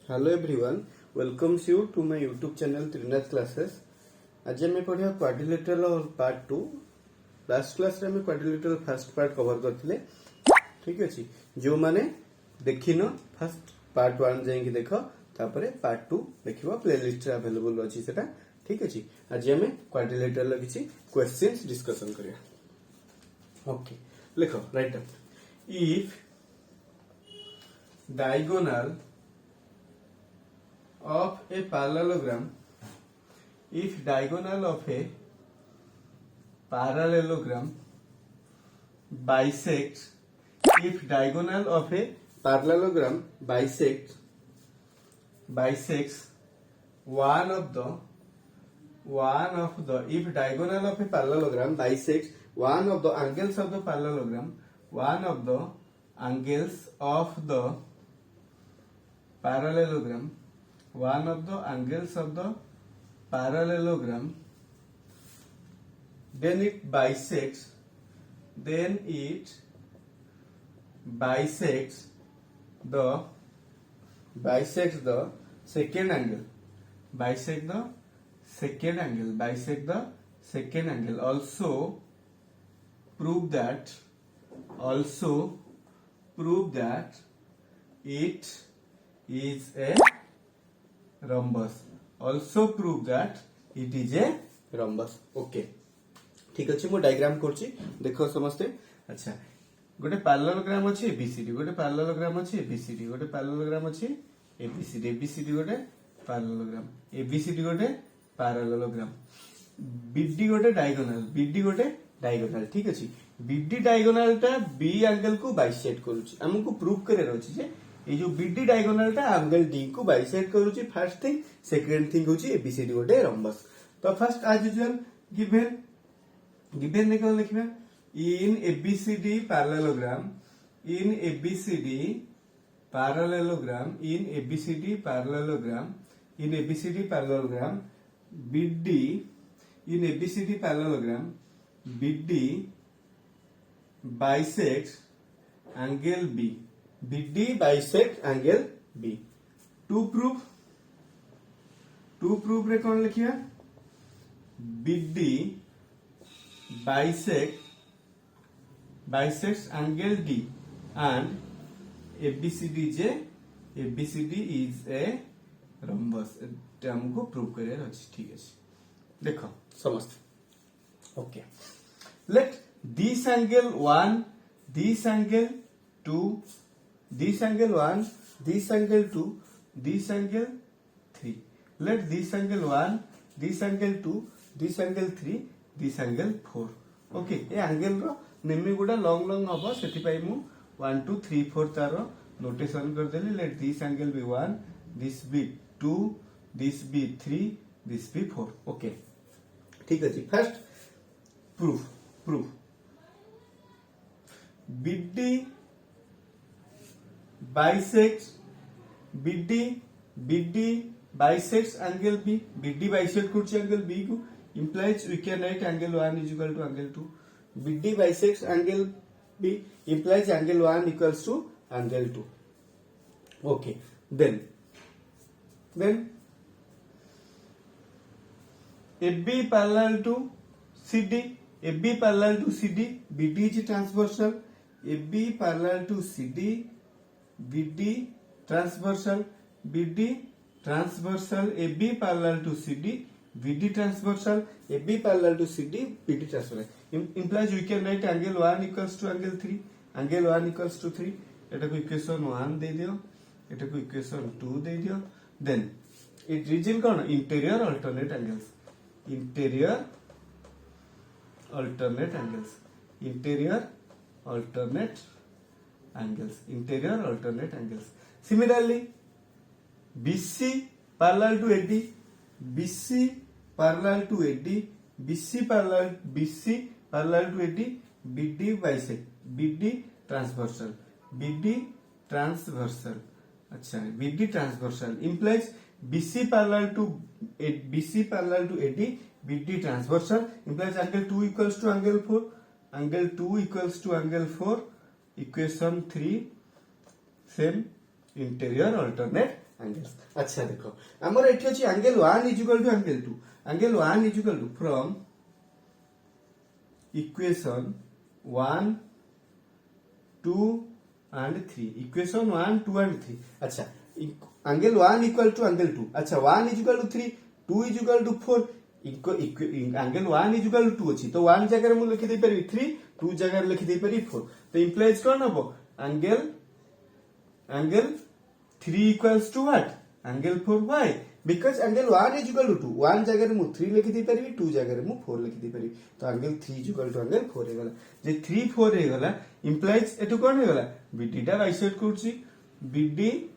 Hello everyone, welcomes you to my YouTube channel Trinath Classes. आज हम पढ़िया quadrilateral part 2. Last class रे हम क्वाड्रिलेटरल फर्स्ट पार्ट कवर करथिले. ठीक अछि. जो माने देखिनो फर्स्ट पार्ट 1 जाई कि देखो तापरे पार्ट 2 देखिबो प्लेलिस्ट रे अवेलेबल अछि सेटा. ठीक अछि. आज हम क्वाड्रिलेटरल किछि क्वेश्चंस डिस्कशन करिया. ओके. लिखो right up. If diagonal of a parallelogram, if diagonal of a parallelogram bisects, if diagonal of a parallelogram bisects one of the if diagonal of a parallelogram bisects one of the angles of the parallelogram, one of the angles of the parallelogram, one of the angles of the parallelogram, then it bisects the second angle, bisect the second angle. Also prove that it is a rhombus. Also prove that it is a rhombus. Okay. ठीक अछि. मो diagram करछि देखो समस्ते. अच्छा, गोटे parallelogram अछि ABCD, गोटे पैरेललोग्राम अछि एबीसीडी, गोटे पैरेललोग्राम अछि एबीसीडी, एबीसीडी गोटे पैरेललोग्राम, एबीसीडी गोटे पैरेललोग्राम, बीडी गोटे डायगोनल, बीडी गोटे डायगोनल. ठीक अछि. बीडी डायगोनल टा बी एंगल को बाइसेक्ट करूछि. हमको प्रूव करे रहछि जे ये जो बीडी डायगोनल टा एंगल डी को बाइसेक्ट करूछि. First thing. सेकंड थिंग होछि एबीसीडी गोटे रम्बस. तो फर्स्ट एज यूजुअल गिवन देखो लिखबे in ABCD parallelogram, in ABCD parallelogram, in ABCD parallelogram, in ABCD parallelogram, BD in ABCD parallelogram, BD bisects angle B. BD bisects angle B. To prove रे कौन लिखिया BD bisects angle D and ABCD is a rhombus. এটা हमको prove career अछि. ठीक अछि. देखो समझते. Okay. Let this angle 1, this angle 2, this angle 1, this angle 2, this angle 3. Let this angle 1, this angle 2, this angle 3, this angle 4. Okay, ए angle रो नेमी गुडा long हबो सेति पई मु 1 2 3 4 तारो नोटेशन कर देली. Let this angle be 1, this be 2, this be 3, this be 4. Okay, ठीक अछि. First proof BD bisects angle B. BD bisect kurchi angle B को implies we can write angle 1 is equal to angle 2. BD bisects angle B implies angle 1 equals to angle 2. Okay, then AB parallel to CD, AB parallel to CD, BD is transversal, AB parallel to CD, BD transversal, BD transversal, AB parallel to CD, BD transversal, AB parallel to CD, BD transversal. Implies we can write angle 1 equals to angle 3, angle 1 equals to 3. एटा को equation 1 दे दियो, एटा को equation 2 दे दियो. Then it region कौन interior alternate angles, interior alternate angles, interior alternate angles. Similarly, BC parallel to AD, BC parallel to AD, BC parallel to AD, BD bisect, BD transversal, अच्छा BD transversal implies BC parallel to AD, BD transversal implies angle 2 equals to angle 4, angle 2 equals to angle 4, equation 3 same interior alternate angles. अच्छा देखो हमर एठी अछि angle 1 is equal to angle 2। Angle 1 is equal to from equation 1 2 and 3, equation 1 2 and 3। अच्छा angle 1 equal to angle 2। अच्छा 1 is equal to 3, 2 is equal to 4, angle 1 is equal to 2 अछि तो 1 जगह रे मु लिखि दे परिबी 3, 2 जगह रे लिखि दे परिबी 4। तो इंप्लाइज कोन हबो angle 3 equals to what angle 4। Why because angle 1 is equal to 2, 1 जगह रे मु 3 लिखि दे परिबी, 2 जगह रे मु 4 लिखि दे परिबी। तो angle 3 is equal to angle 4 हे गला। जे 3 4 हे गला इंप्लाइज एटु कोन हे गला बीडी टा बाइसेक्ट करछि, BD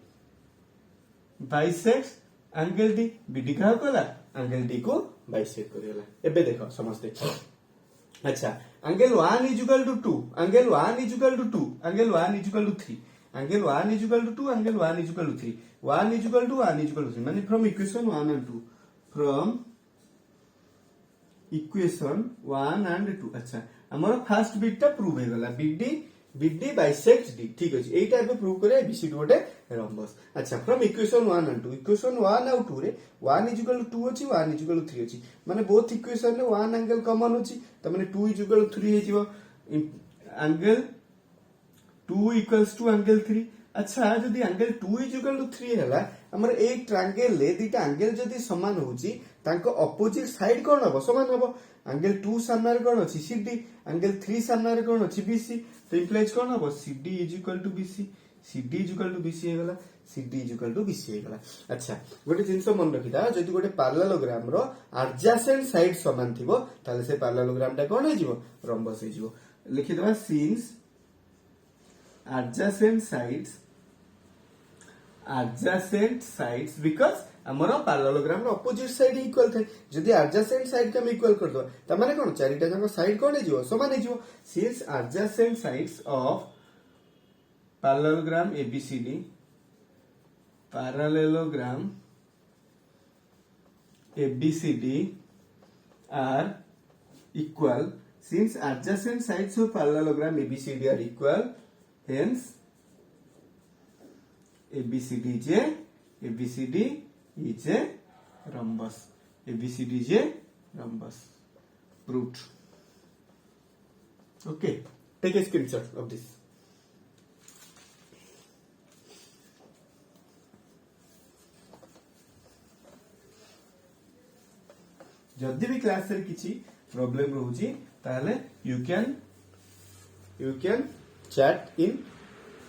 bisect angle D, BD का कला एंगल डी को बाइसेक्ट करला। एबे देखो समझते। अच्छा angle 1 is equal to 2, angle 1 is equal to 2, angle 1 is equal to 3, angle 1 is equal to 2, angle 1 is equal to 3, 1 is equal to 1 is equal to 3 माने from equation 1 and 2, from equation 1 and 2। अच्छा हमर first bit टा prove हे गला BD BD bisect D. ठीक अछि एटा एबे prove करे बीसीडी गोटे रम्बस। अच्छा फ्रॉम इक्वेशन 1 एंड 2, इक्वेशन 1 और 2 रे 1 इज इक्वल टू 2 अछि, 1 इज इक्वल टू 3 अछि माने बोथ इक्वेशन रे 1 एंगल कॉमन अछि त माने 2 इज इक्वल टू 3 हे जिवो, एंगल 2 इक्वल्स टू एंगल 3। अच्छा जदी एंगल 2 इज इक्वल टू 3 हला हमर ए ट्रायंगल ले दिटा एंगल जदी समान होची तांको अपोजिट साइड कोन हबो समान हबो। एंगल 2 सामने रे कोन अछि सीडी, एंगल 3 सामने रे कोन अछि बीसी। तो इंप्लाइज कोन हबो CD is equal to BC, CD is equal to BC हे गला, CD is equal to BC हे गला। अच्छा गोटे जिंस मन रखिदा जदी गोटे पैरेललोग्राम रो एडजेसेंट साइड समान थिबो ताले से पैरेललोग्राम टा कोन हे जिवो रम्बस हे जिवो। लिखि देबा सिंस adjacent sides because हमर पैरेललोग्राम रो अपोजिट साइड इक्वल थाए। जदी एडजेसेंट साइड के हम इक्वल कर दो त माने कोन चारिटा जंग साइड कोन हे जिवो समान हे जिवो। Since adjacent sides of parallelogram ABCD, parallelogram ABCD are equal, since adjacent sides of parallelogram ABCD are equal, hence ABCD is a rhombus. ABCD is a rhombus. Proved. Okay, take a screenshot of this. जदि भी class रे किछि problem रहउची ताले you can chat in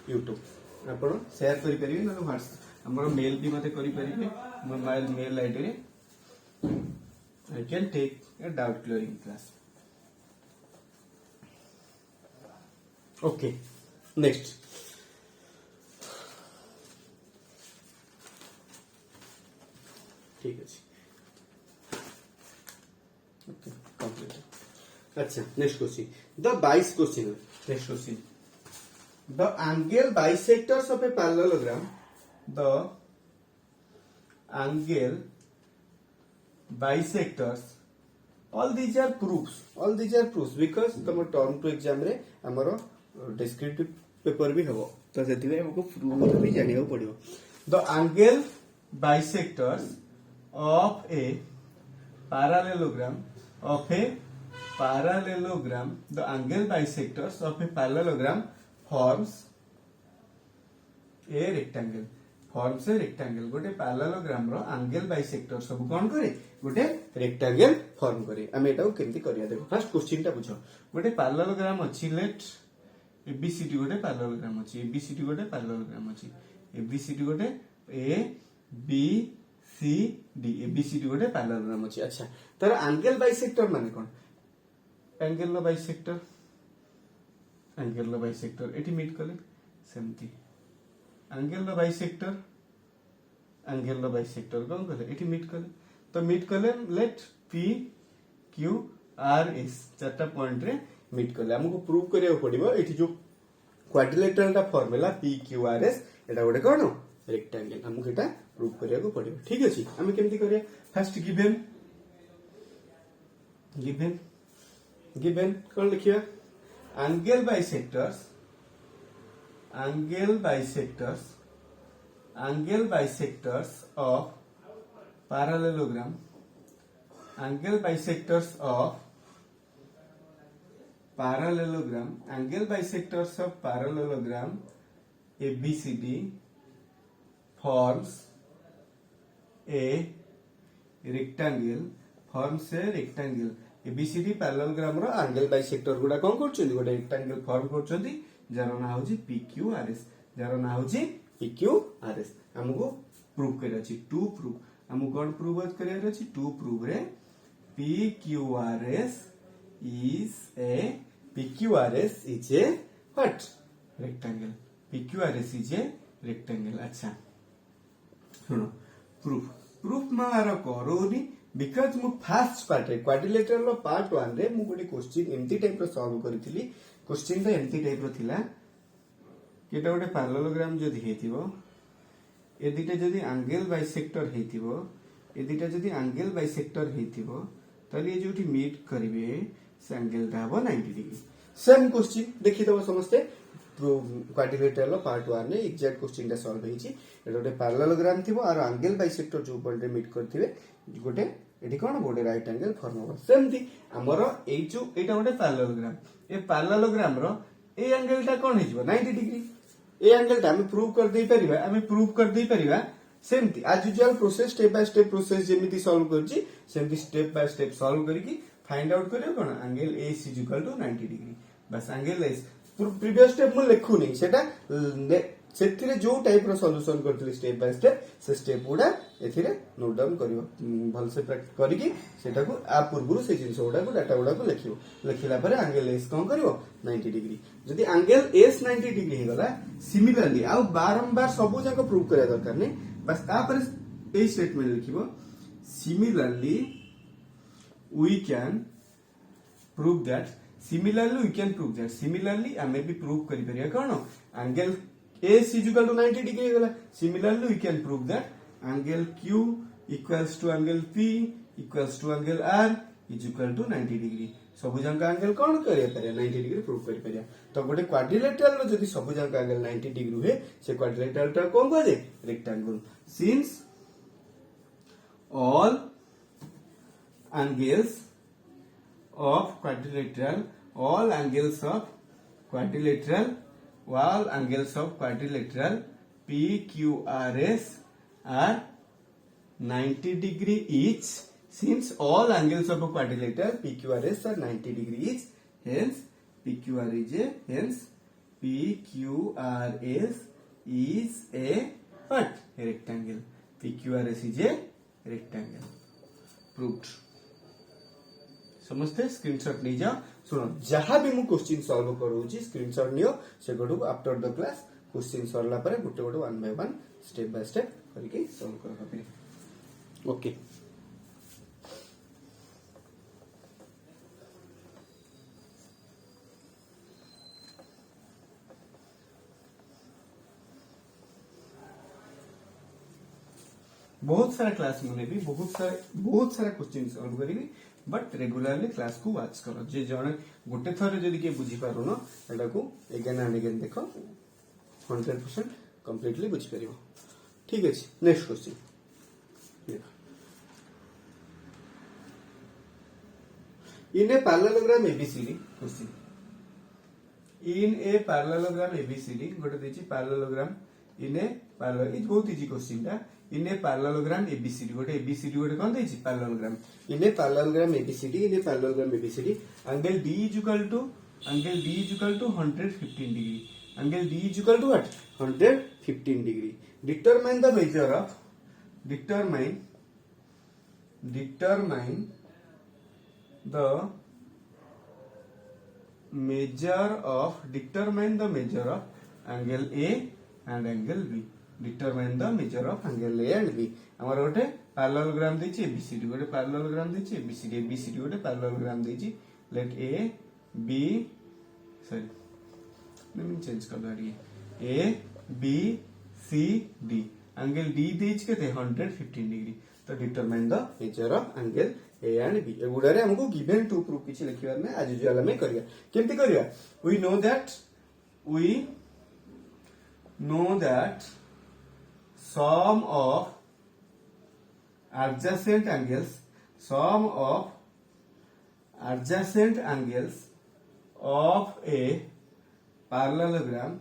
YouTube आपण share करि परिबे न WhatsApp हमर मेल भी मते करि परिबे मोबाइल मेल आईडी रे I can take a doubt clearing class. Okay next ठीक अछि okay complete। अच्छा next question the 22 question next question the angle bisectors of a parallelogram, the angle bisectors all these are proofs because तुम term two exam रे हमरो descriptive paper भी हबो तो सेति में हमको प्रूफ भी जानियो पड़ियो। The angle bisectors of A parallelogram of a parallelogram, the angle bisectors of a parallelogram forms a rectangle, गोटे parallelogram रो angle bisector सब कोन करे गोटे rectangle फॉर्म करे। हम एटा केमती करिया देखो फर्स्ट क्वेश्चन टा बुझो। गोटे parallelogram अछि लेट ABCD गोटे parallelogram अछि, ABCD गोटे parallelogram अछि, ABCD गोटे A B C D, ABCD गोटे पैरेललोग्राम अछि। अच्छा तर एंगल बाइसेक्टर माने कोन एंगल बाइसेक्टर एटी मीट कले सेमती एंगल बाइसेक्टर कोन कले एटी मीट कले तो मीट कले let P Q R S चारटा पॉइंट रे मीट कले हमको प्रूव करिया पड़िबो एटी जो क्वाड्रिलेटरल टा formula P Q R S एटा गोटे कोन रेक्टेंगल हमको एटा प्रूव करिया को पड़िबो। ठीक अछि हम केमती करिया फर्स्ट गिवन कोन लिखिया angle bisectors angle bisectors of parallelogram, angle bisectors of parallelogram, angle bisectors of parallelogram ABCD forms a rectangle, forms a rectangle. ABCD parallelogram रो angle bisector गुडा कौन करछन्ती गोटे rectangle form करछन्ती जार ना होची PQRS, जार ना होची PQRS. हमको प्रूव करिया अछि टू प्रूव, हमको कोन प्रूव करिया अछि टू प्रूव रे PQRS is a what rectangle, PQRS is a rectangle. अच्छा सुनो प्रूफ मार करोनी बिकॉज मु फर्स्ट पार्ट क्वाड्रिलेटरल रो पार्ट 1 रे मु गोटे क्वेश्चन एमती टाइप रो सॉल्व करथिली. क्वेश्चन ता एमती टाइप रो थिला केटा गोटे पैरेललोग्राम जदी हेतिबो ए दिटा जदी एंगल बाइसेक्टर हेतिबो ए दिटा जदी एंगल बाइसेक्टर हेतिबो तले ये जोटी मीट करिवे से एंगल ता हबो 90 डिग्री. सेम क्वेश्चन देखि दबो समस्ते क्वाड्रिलेटरल पार्ट 1 ने एग्जैक्ट क्वेश्चन ता सॉल्व हेछि. एटा गोटे पैरेललोग्राम थिबो और एंगल बाइसेक्टर जो पॉइंट रे मीट करथिबे गोटे एठी कोन गोटे राइट एंगल फॉर्म हो. सेमती हमरो एई जो एटा गोटे पैरेललोग्राम, ए पैरेललोग्राम रो ए एंगल ता कोन हिजबो 90 डिग्री. ए एंगल ता हम प्रूव कर दे परिबा सेमती as usual process step by step process जेमिति सॉल्व करछि सेमती स्टेप बाय स्टेप सॉल्व करिकि फाइंड आउट करियो कोन angle A is equal to 90 degree. बस एंगल S प्रीवियस स्टेप मु लिखु नै सेटा सेथिरे जो टाइप रो सॉल्यूशन करथि स्टेप बाय स्टेप से स्टेप गुडा एथिरे नोट डाउन करियो भल से प्रैक्टिस करिकि सेटा को आ पूर्वरु से जिंस गुडा को डाटा गुडा को लिखियो. लिखिला परे एंगल S कोन करियो 90 डिग्री. जदि एंगल S 90 डिग्री हे गला सिमिलरली आ बारंबार सब जाक प्रूव करिया दरकार नै. बस आ पर ए स्टेटमेंट लिखिबो similarly we can prove that, similarly we can prove that, similarly हमें भी प्रूव करि परिया कोन angle A is equal to 90 degree गला. Similarly we can prove that angle Q equals to angle P equals to angle R is equal to 90 degree. सब junk angle कोन करिया परिया 90 degree prove करि परिया. तो गोटे क्वाड्रिलेटरल रो जदि सब जंक एंगल 90 डिग्री हुए से क्वाड्रिलेटरल ता कोन कहजे rectangle. Since all angles of quadrilateral, all angles of quadrilateral PQRS are 90 degree each. Since all angles of a quadrilateral PQRS are 90 degree each, hence PQRS is a what? A rectangle. PQRS is a rectangle. Proved. समझते screenshot नहीं जाओ. सुनो जहां भी मु question solve करूची screenshot neo से गडू after the class question सरला परे गुटे गुटे 1 बाय 1 स्टेप बाय स्टेप करके सॉल्व करबा पे. ओके बहुत सारा क्लास में भी बहुत सारा क्वेश्चन सॉल्व करी बट रेगुलरली क्लास को वाच करो. जे जने गोटे थरे जदी के बुझी पारुनो एटा को अगेन एंड अगेन देखो 100% कंप्लीटली बुझी परिबो. ठीक अछि. नेक्स्ट क्वेश्चन देखो. In a parallelogram ABCD question. In a parallelogram ABCD गोटे देछि parallelogram in a parallel is बहुत इजी क्वेश्चन टा. इन ए पैरेललोग्राम ABCD गोटे कोन देछि parallelogram. In a parallelogram ABCD angle D is equal to 115 degree. Angle D is equal to what? 115 degree. Determine the measure of determine the measure of angle A and angle B. Determine the measure of angle A and B. हमारा गोटे parallelogram देछि ABCD गोटे parallelogram देछि ABCD गोटे parallelogram देछि. Let A B sorry मैं change कर दे A B C D angle D देछि केते 115 डिग्री. तो determine the measure of angle A and B. एगुडा रे हमको गिवन टू प्रूफ किछि लिखिबार नै आज यूजुअल में करिया. केमति करिया we know that sum of adjacent angles of a parallelogram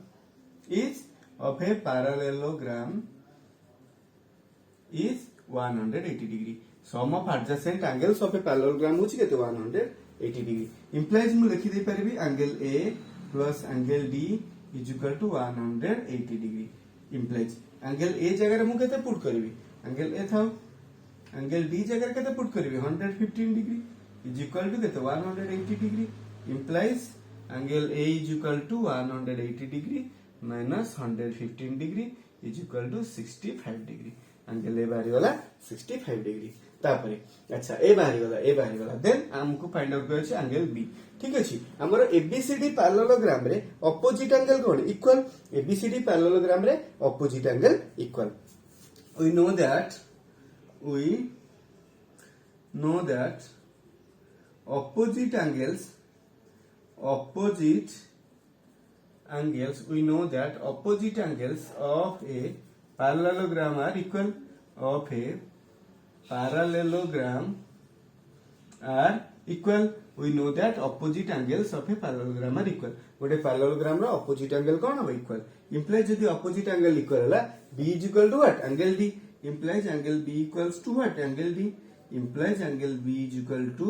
is 180 degree. Sum of adjacent angles of a parallelogram होची केते 180 degree. Implies मु लिखि दे परबी angle A plus angle D is equal to 180 degree. Implies angle A जगह मु केते put करबी angle A थाउ angle D जगह केते पुट करबी 115 degree is equal to केते 180 degree. Implies angle A is equal to 180 degree minus 115 degree is equal to 65 degree. Angle A बाहरी वाला 65 degree. तापरे अच्छा ए बाहरी वाला देन हमको फाइंड आउट करछि एंगल बी ठीक अछि हमर एबीसीडी पैरेललोग्राम रे ऑपोजिट एंगल कोन इक्वल एबीसीडी पैरेललोग्राम रे opposite angle equal we know that opposite angles we know that opposite angles of a parallelogram are equal we know that opposite angles of a parallelogram are equal गोटे parallelogram रो opposite angle कोन हो equal implies यदि opposite angle equal हला b is equal to what angle d implies angle b equals to what angle d implies angle b is equal to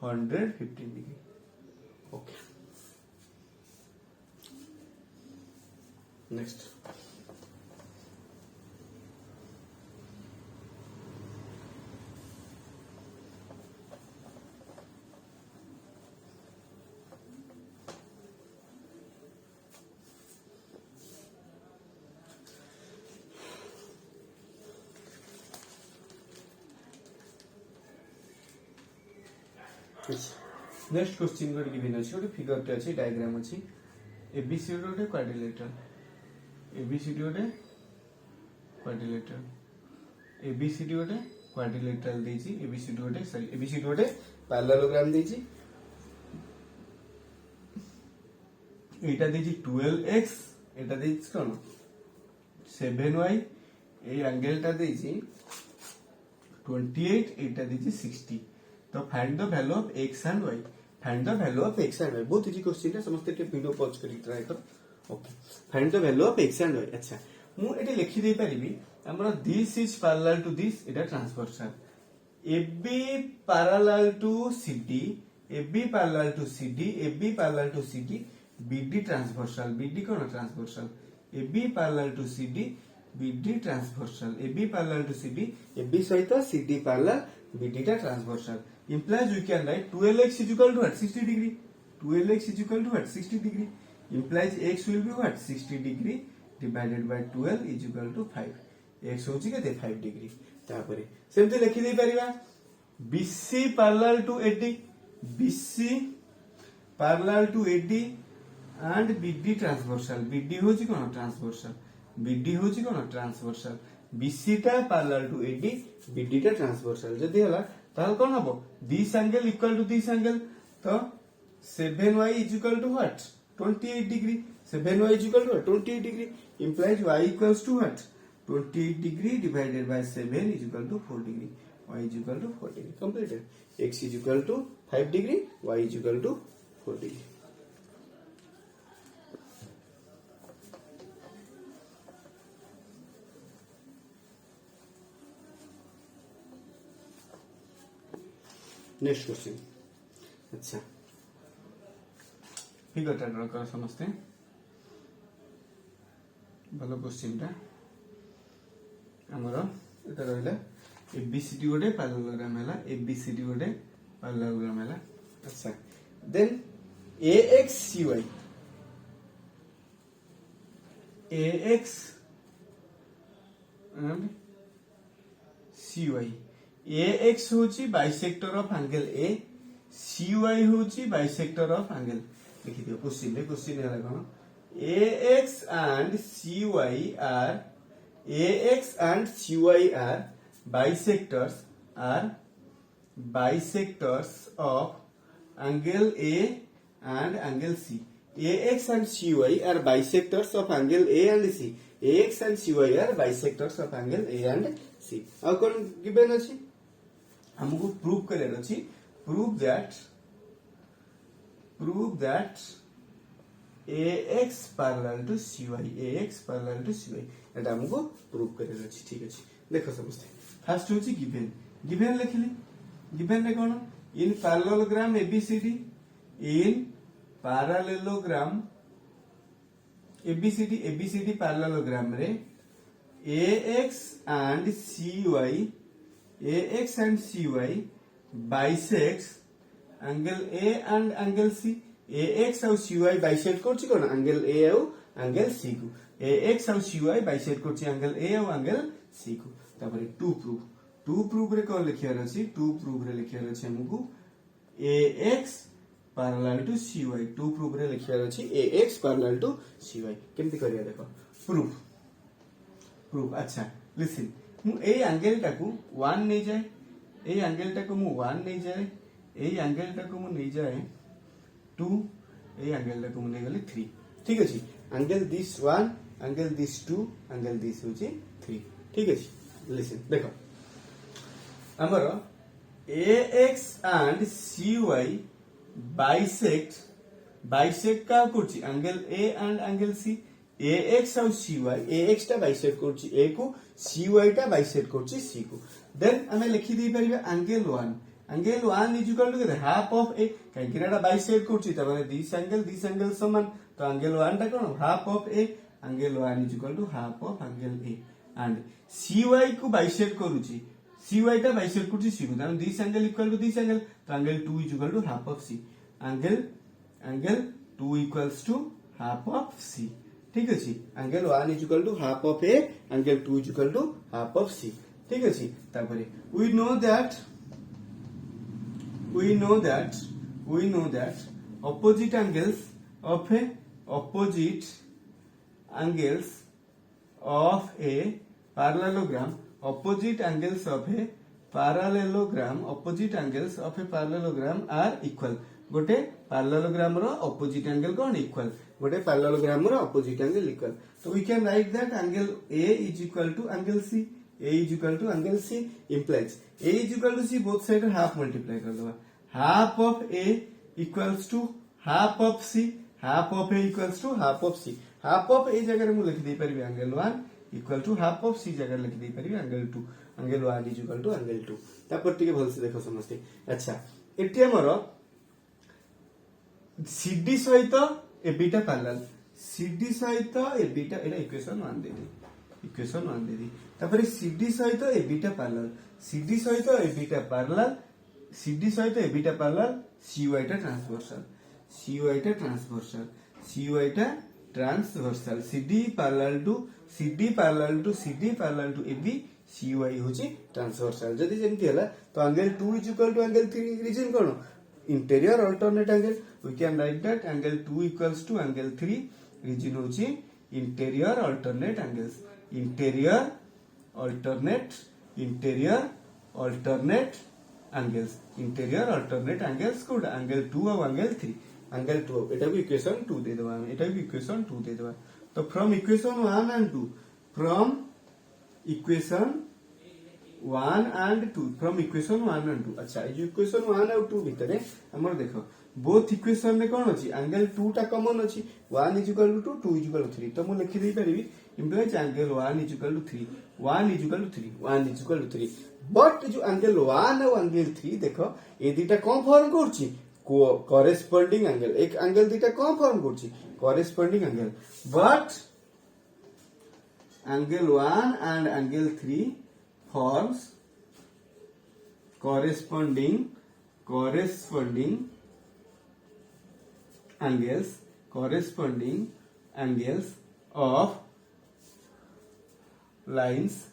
115 degree okay next next question गोटे given अछि गोटे figure टे अछि diagram अछि ABCD गोटे quadrilateral ABCD गोटे quadrilateral देछि ABCD गोटे पैरेललोग्राम देछि एटा देछि 12x एटा देछि कोन 7y ए एंगल टा देछि 28 एटा देछि 60 तो find the value of x and y बहुत इजी क्वेश्चन है समस्त के वीडियो पॉज करी ट्राई कर okay find the value of x and y अच्छा मु एटी लिखि दे परिबी हमरा this is parallel to this एटा transversal AB parallel to CD BD transversal BD कोन transversal AB parallel to CD BD transversal AB parallel to CD AB सहित CD पैरेलल BD टा transversal implies we can write 12x is equal to what 60 degree 12x is equal to what 60 degree implies x will be what 60 degree divided by 12 is equal to 5 x होची केते 5 degree तापरे सेमते लिखि दे परिबा BC parallel to AD and BD transversal BD होची कोन transversal BC टा parallel to AD BD टा transversal जदी हला ताल कोन हबो this angle equal to this angle तो 7y is equal to what 28 degree 7y is equal to what 28 degree implies y equals to what 28 degree divided by 7 is equal to 4 degree y is equal to 4 degree completed x is equal to 5 degree y is equal to 4 degree next question अच्छा figure टा draw कर समझते भलो question टा हमरो एटा रहला ABCD गोटे parallelogram हैला एबीसीडी गोटे पैरेललोग्राम हैला अच्छा then AXCY and CY AX होची bisector of angle A CY होची बाइसेक्टर ऑफ एंगल लिखि दियो क्वेश्चन हैला कोन AX and CY are bisectors of angle A and angle C AX and CY are bisectors of angle A and C AX and CY are bisectors of angle A and C. How can given अछि हमको prove करेर अछि prove that AX parallel to CY AX parallel to CY एटा हमको prove करेर अछि ठीक अछि देखो समझते फर्स्ट होछि गिवन लिखली गिवन रे कोन in parallelogram ABCD in parallelogram ABCD parallelogram रे AX and CY bisects angle A and angle C. AX और CY bisect करछि कोन angle A और angle C को AX और CY bisect करछि angle A और angle C को तापर टू प्रूफ रे कोन लिखियार अछि टू प्रूफ रे लिखियार अछि हमकु AX parallel to CY to proof रे लिखियार अछि AX parallel to CY केमति करिया देखो प्रूफ अच्छा लिसन मु ए एंगल टाकू 1 नै जाय ए एंगल टाकू मु 1 नै जाय ए एंगल टाकू मु नै जाय 2 ए एंगल टाकू मु नै गले 3 ठीक अछि angle this 1 angle this 2 angle this होछि 3 ठीक अछि लिसन देखो हमरो AX and CY bisect का करछि angle A and angle C AX और CY AX टा bisect करछि A को CY टा bisect करछि C को देन हमें लिखि दै परिबा angle 1 is equal to half of A काहे कि एटा bisect करछि त माने दिस एंगल समान तो एंगल 1 टा कोन half of A angle 1 is equal to half of angle A and CY को bisect करूछि CY टा bisect करछि C को त this angle equal to this angle तो angle 2 is equal to half of C angle 2 equals to half of C ठीक अछि angle 1 is equal to half of A angle 2 is equal to half of C ठीक अछि तापरे we know that opposite angles of a parallelogram are equal गोटे parallelogram रो opposite angle कोन equal गोटे parallelogram row opposite angle equal so we can write that angle A is equal to angle C implies A is equal to C both side half multiply कर दवा half of A equals to half of C half of A equals to half of C half of A जगह मु लिख दे परिबे angle 1 equal to half of C जगह लिख दे परिबे angle 2 angle 1 is equal to angle 2 तापर टिके भल से देखो समझते अच्छा एटी हमर CD सहित AB टा पैरेलल CD सहित AB टा एटा इक्वेशन 1 दे दी तापर CD सहित AB टा पैरेलल CD सहित AB टा पैरेलल CD सहित AB टा पैरेलल CY टा transversal CD parallel to AB CY होची ट्रांसवर्सल जदी जेमति हला तो angle 2 is equal to angle 3 reason कोन interior alternate angle we can write that angle 2 equals to angle 3 region होची interior alternate angles interior alternate angles code angle 2 और angle 3 एटा भी equation 2 दे देबा तो from equation 1 and 2 अच्छा ये equation 1 और 2 भितरे हमर देखो बोथ इक्वेशन में कोन अछि एंगल 2 टा कॉमन अछि 1 is equal to 2 is equal to 3 तो मु लिखि दे परिबी implies angle 1 is equal to 3 but जो एंगल 1 और एंगल 3 देखो ए दीटा कोन फॉर्म करछि कॉरेस्पोंडिंग एंगल एक एंगल दीटा कोन फॉर्म करछि corresponding angle but angle 1 and angle 3 forms corresponding angles of lines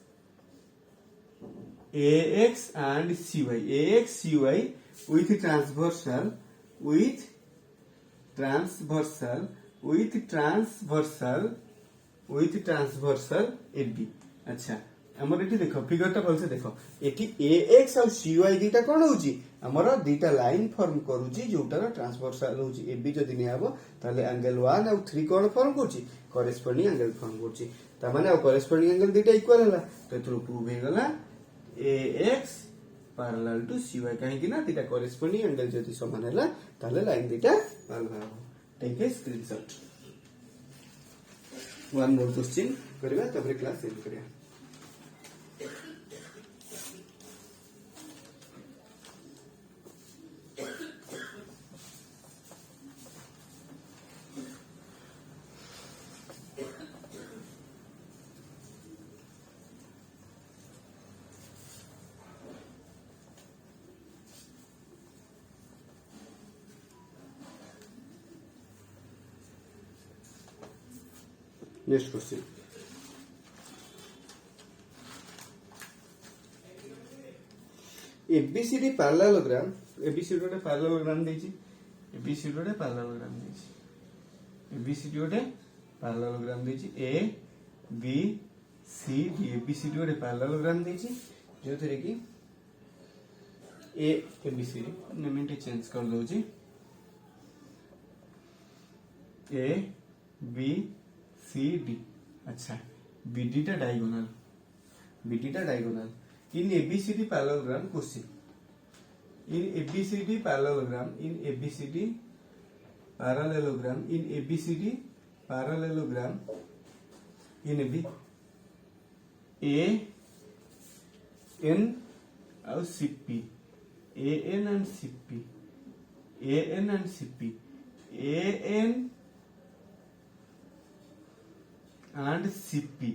AX and CY with transversal AB अच्छा हमर एठी देखो फिगरटा भलसे देखो एठी AX और CY दीटा कोन होउची हमर दीटा लाइन फॉर्म करूची जोटार ट्रांसवर्सल होउची AB जदी ने आबो ताले एंगल 1 और 3 कोन फॉर्म करूची करेस्पोंडिंग एंगल फॉर्म करूची ता माने करेस्पोंडिंग एंगल दीटा इक्वल हला तो एथरो प्रूव हे गला AX पैरेलल टू CY काहे कि ना दीटा करेस्पोंडिंग एंगल जदी समान हला ताले लाइन दीटा पैरेलल हो take a screenshot one more question करबा तबरे क्लास सेव करिया next question ABCD parallelogram ABCD गोटे पैरेललोग्राम देछि एबीसीडी गोटे पैरेललोग्राम देछि एबीसीडी गोटे पैरेललोग्राम देछि A B C D ABCD गोटे पैरेललोग्राम देछि जोथरे कि ए एबीसीडी नेमटी चेंज कर दोछि ए बी सी डी अच्छा बीडी टा diagonal in ABCD parallelogram question in ABCD parallelogram in ABCD parallelogram in ABCD parallelogram in AB A N और CP AN and CP AN and CP AN and CP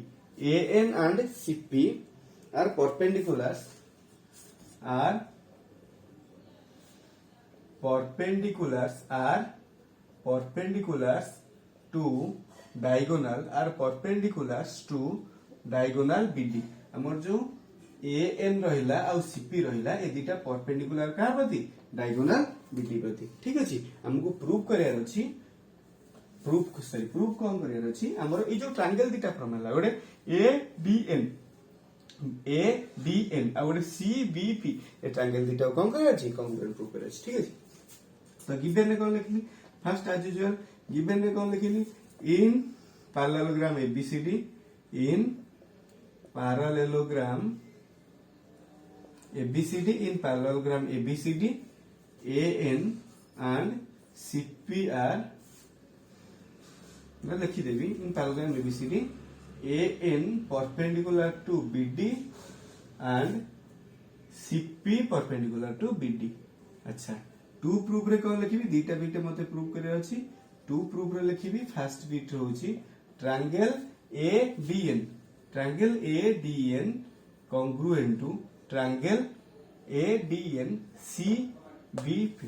AN and CP are perpendiculars to diagonal BD हमर जो AN रहिला और CP रहिला ए दिटा perpendicular का प्रति diagonal BD प्रति ठीक अछि हमको प्रूव करियार अछि प्रूफ कौन करियार अछि हमर ए जो ट्रायंगल दिटा फॉर्म हला गोटे ADN और गोटे CBP ए ट्रायंगल दिटा कौन करियार अछि कॉन्ग्रुएंट प्रूव करियार अछि ठीक अछि तो गिवन ने कौन लिखली फर्स्ट एज यूजुअल गिवन ने कौन लिखली इन parallelogram ABCD in parallelogram ABCD AN and CP are मैं लिखी देवी in parallelogram ABCD AN perpendicular to BD and CP perpendicular to BD अच्छा टू प्रूफ रे कौन लिखी दीटा बीटे मते प्रूफ करे अछि टू प्रूफ रे लिखी फर्स्ट बीट होची triangle ADN congruent to triangle ADN CBP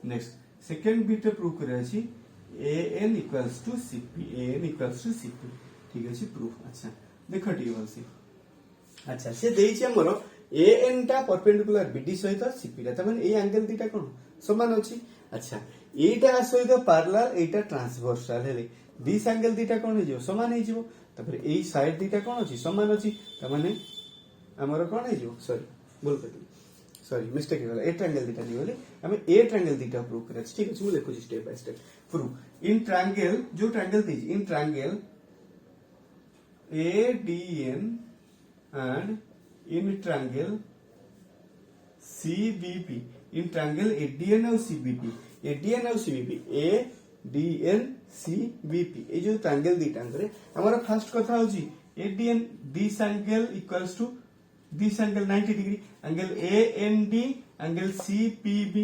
next second bit proof करे अछि AN equals to CP ठीक अछि प्रूफ अच्छा देखो ठीक होसी अच्छा से देई छै हमरो AN टा परपेंडिकुलर BD सहित CP टा तमन ए एंगल दीटा कोन समान अछि अच्छा एटा सहित पैरेलल एटा ट्रांसवर्सल हेले दिस एंगल दीटा कोन हे जो समान हे जो तपर एई साइड दीटा कोन अछि समान अछि त माने हमरो कोन हे जो सॉरी मिस्टेक हे गला ए ट्रायंगल दीटा नि बोले हम ए ट्रायंगल दीटा प्रूव करे ठीक अछि मु लिखो step by step prove in triangle जो ट्रायंगल दी in triangle ADN and in triangle CBP in triangle ADN और CBP ADN CBP ये जो ट्रायंगल दीटा करे हमारा फर्स्ट कथा होची ADN this angle equals to this angle 90 degree angle AND angle CPB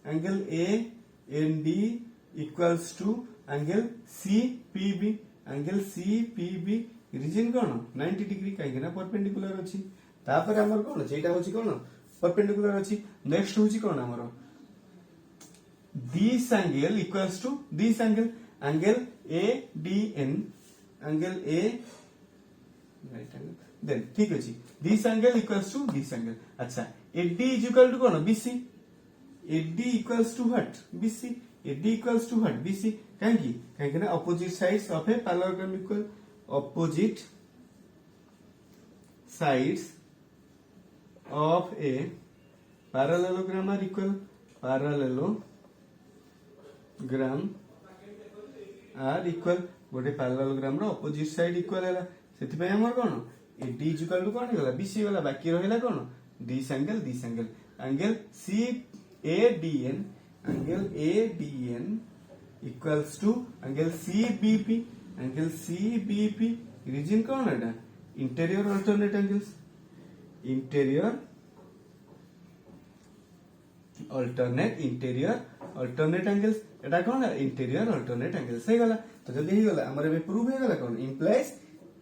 angle AND equals to angle CPB reason कोन 90 degree काहे ना परपेंडिकुलर अछि तापर हमर कोन जेटा होची कोन परपेंडिकुलर अछि नेक्स्ट होची कोन हमर this angle equals to this angle ADN angle A right angle then ठीक अछि this angle equals to this angle अच्छा AD इज इक्वल टू कोन BC AD equals to what BC AD equals to what BC काहे कि ना opposite sides of a parallelogram equal opposite sides of a parallelogram are equal. Parallelogram are equal. गोटे parallelogram रो opposite side equal है सेति पे हमर कोन AD is equal to कोन गला BC वाला बाकी रहिला कोन this angle angle CADN equals to angle CBP region कोन है interior alternate angles interior alternate angles एटा कोन है interior alternate angles सही गला तो जल्दी ही गला हमर बे प्रूव हे गला कोन implies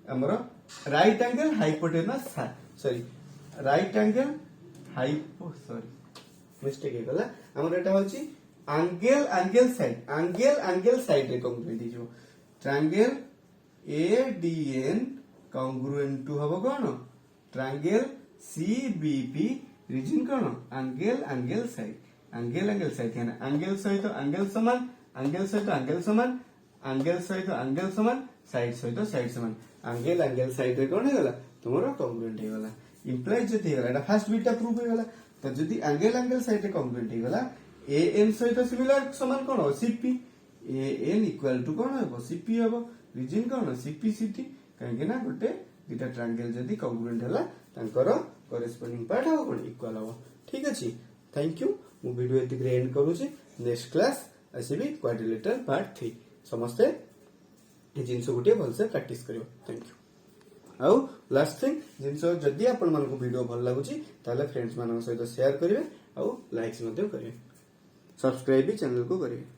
हमर right angle hypotenuse मिस्टेक हे गला हमर एटा होची angle side रे congruent हो जो triangle ADN congruent to हबो कोन triangle CBP region कोन angle side यानी angle सहित angle समान side समान angle side रे कोन हे गला तुमरो congruent हे गला implies जति हे गला एटा फर्स्ट बीटा प्रूफ हे गला तो जति angle side रे congruent हे गला AN सहित सिमिलर समान कोन हो CP AN इक्वल टू कोन हो CP हो रीजन कोन CPCT काहे ना गोटे दुटा ट्रायंगल जदी congruent हला तांकर करेस्पोंडिंग पार्ट हो कोन इक्वल हो ठीक अछि थैंक यू मु वीडियो एति एंड करू छी नेक्स्ट क्लास आसीबी क्वाड्रिलेटरल पार्ट 3 समस्ते ए जिंस गुटे भल से प्रैक्टिस करियो थैंक यू आउ लास्ट थिंग जिंस जदी आपण मन को वीडियो भल लागु छी ताले फ्रेंड्स मानन सहित शेयर करिवे आउ लाइक्स मध्ये करिवे सब्सक्राइब भी चैनल को करिवे।